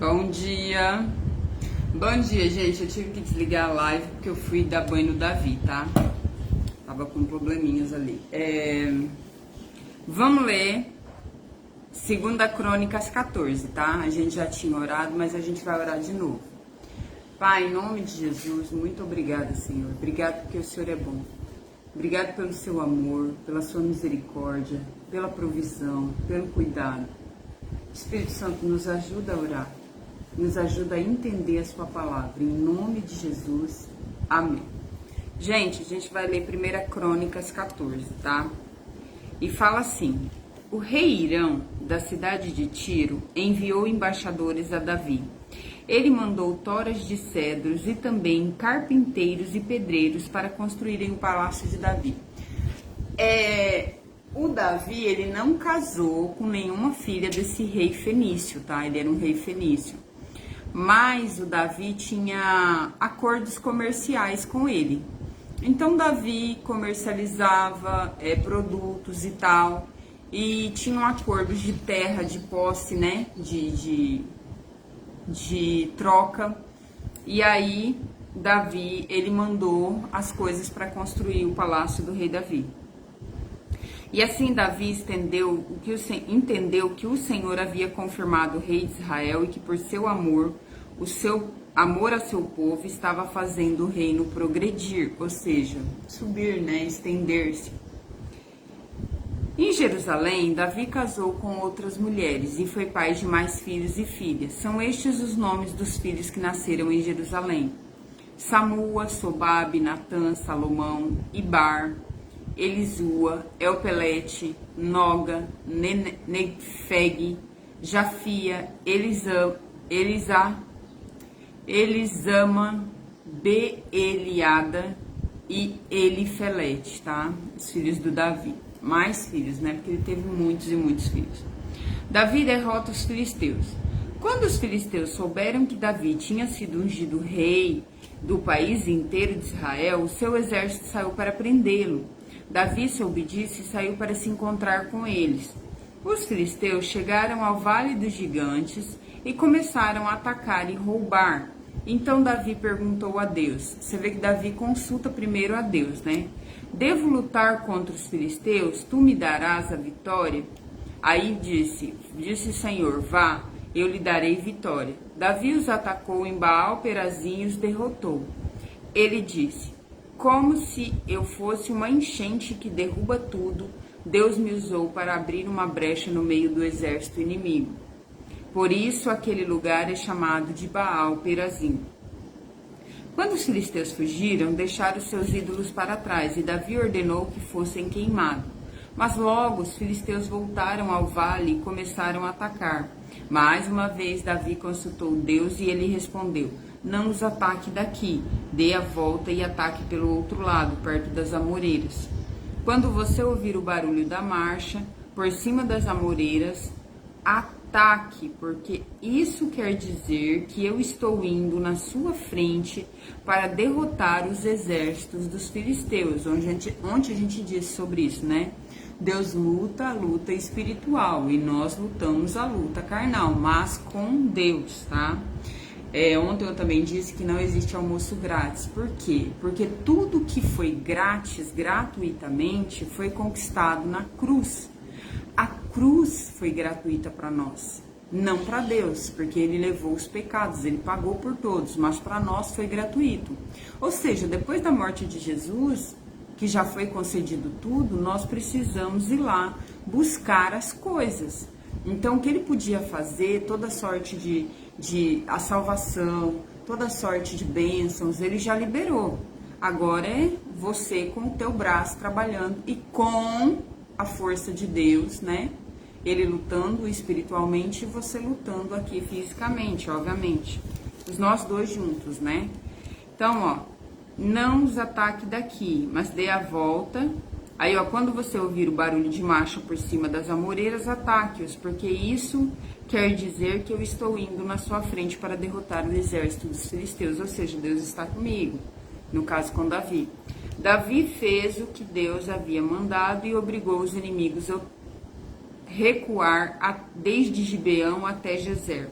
Bom dia. Bom dia, gente. Eu tive que desligar a live porque eu fui dar banho no Davi, tá? Tava com probleminhas ali. Vamos ler 2 Crônicas 14, tá? A gente já tinha orado, mas a gente vai orar de novo. Pai, em nome de Jesus, muito obrigada, Senhor. Obrigado porque o Senhor é bom. Obrigado pelo seu amor, pela sua misericórdia, pela provisão, pelo cuidado. Espírito Santo, nos ajuda a orar. Nos ajuda a entender a sua palavra. Em nome de Jesus. Amém. Gente, a gente vai ler 1 Crônicas 14, tá? E fala assim: o rei Hirão, da cidade de Tiro, enviou embaixadores a Davi. Ele mandou toras de cedros e também carpinteiros e pedreiros para construírem o palácio de Davi. O Davi, ele não casou com nenhuma filha desse rei fenício, tá? Ele era um rei fenício. Mas o Davi tinha acordos comerciais com ele. Então, Davi comercializava produtos e tal. E tinham acordos de terra, de posse, né? De troca. E aí, Davi, ele mandou as coisas para construir o palácio do rei Davi. E assim Davi entendeu que o Senhor havia confirmado o rei de Israel e que por seu amor, o seu amor a seu povo estava fazendo o reino progredir, ou seja, subir, né, estender-se. Em Jerusalém, Davi casou com outras mulheres e foi pai de mais filhos e filhas. São estes os nomes dos filhos que nasceram em Jerusalém: Samua, Sobabe, Natã, Salomão, Ibar, Elisua, Elpelete, Noga, Nefeg, Jafia, Elisama, Beeliada e Elifelete, tá? Os filhos do Davi. Mais filhos, né? Porque ele teve muitos e muitos filhos. Davi derrota os filisteus. Quando os filisteus souberam que Davi tinha sido ungido rei do país inteiro de Israel, o seu exército saiu para prendê-lo. Davi soube disso e saiu para se encontrar com eles. Os filisteus chegaram ao Vale dos Gigantes e começaram a atacar e roubar. Então Davi perguntou a Deus. Você vê que Davi consulta primeiro a Deus, né? Devo lutar contra os filisteus? Tu me darás a vitória? Aí disse o Senhor, vá, eu lhe darei vitória. Davi os atacou em Baal-Perazim e os derrotou. Ele disse: como se eu fosse uma enchente que derruba tudo, Deus me usou para abrir uma brecha no meio do exército inimigo. Por isso aquele lugar é chamado de Baal-Perazim. Quando os filisteus fugiram, deixaram seus ídolos para trás, e Davi ordenou que fossem queimados. Mas logo os filisteus voltaram ao vale e começaram a atacar. Mais uma vez Davi consultou Deus e ele respondeu: não os ataque daqui, dê a volta e ataque pelo outro lado, perto das amoreiras. Quando você ouvir o barulho da marcha, por cima das amoreiras, ataque, porque isso quer dizer que eu estou indo na sua frente para derrotar os exércitos dos filisteus, onde a gente disse sobre isso, né? Deus luta a luta espiritual e nós lutamos a luta carnal, mas com Deus, tá? Ontem eu também disse que não existe almoço grátis. Por quê? Porque tudo que foi grátis, gratuitamente, foi conquistado na cruz. A cruz foi gratuita para nós, não para Deus, porque ele levou os pecados, ele pagou por todos, mas para nós foi gratuito. Ou seja, depois da morte de Jesus, que já foi concedido tudo, nós precisamos ir lá buscar as coisas. Então, o que ele podia fazer, toda sorte de a salvação, toda sorte de bênçãos, ele já liberou. Agora é você com o teu braço trabalhando e com a força de Deus, né? Ele lutando espiritualmente e você lutando aqui fisicamente, obviamente. Nós dois juntos, né? Então, ó, não os ataque daqui, mas dê a volta. Aí, ó, quando você ouvir o barulho de marcha por cima das amoreiras, ataque-os, porque isso quer dizer que eu estou indo na sua frente para derrotar o exército dos filisteus, ou seja, Deus está comigo, no caso com Davi. Davi fez o que Deus havia mandado e obrigou os inimigos a recuar desde Gibeão até Gezer.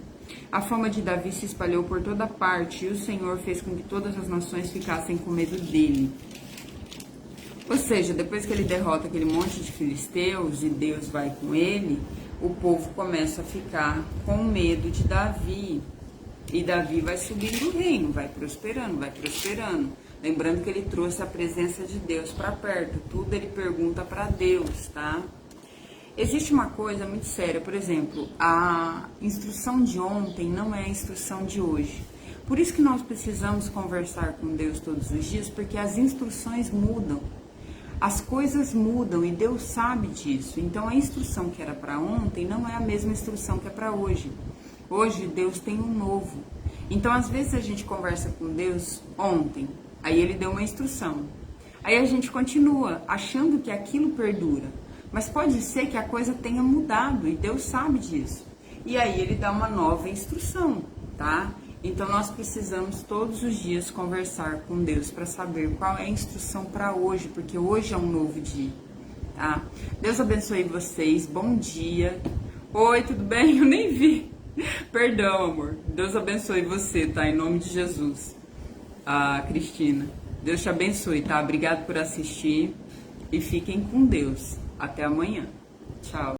A fama de Davi se espalhou por toda parte e o Senhor fez com que todas as nações ficassem com medo dele. Ou seja, depois que ele derrota aquele monte de filisteus e Deus vai com ele, o povo começa a ficar com medo de Davi. E Davi vai subindo o reino, vai prosperando, vai prosperando. Lembrando que ele trouxe a presença de Deus para perto. Tudo ele pergunta para Deus, tá? Existe uma coisa muito séria, por exemplo, a instrução de ontem não é a instrução de hoje. Por isso que nós precisamos conversar com Deus todos os dias, porque as instruções mudam. As coisas mudam e Deus sabe disso. Então a instrução que era para ontem não é a mesma instrução que é para hoje. Hoje Deus tem um novo. Então às vezes a gente conversa com Deus ontem, aí ele deu uma instrução. Aí a gente continua achando que aquilo perdura. Mas pode ser que a coisa tenha mudado e Deus sabe disso. E aí ele dá uma nova instrução, tá? Então nós precisamos todos os dias conversar com Deus para saber qual é a instrução para hoje, porque hoje é um novo dia, tá? Deus abençoe vocês, bom dia. Oi, tudo bem? Eu nem vi. Perdão, amor. Deus abençoe você, tá? Em nome de Jesus. Cristina, Deus te abençoe, tá? Obrigado por assistir e fiquem com Deus. Até amanhã. Tchau.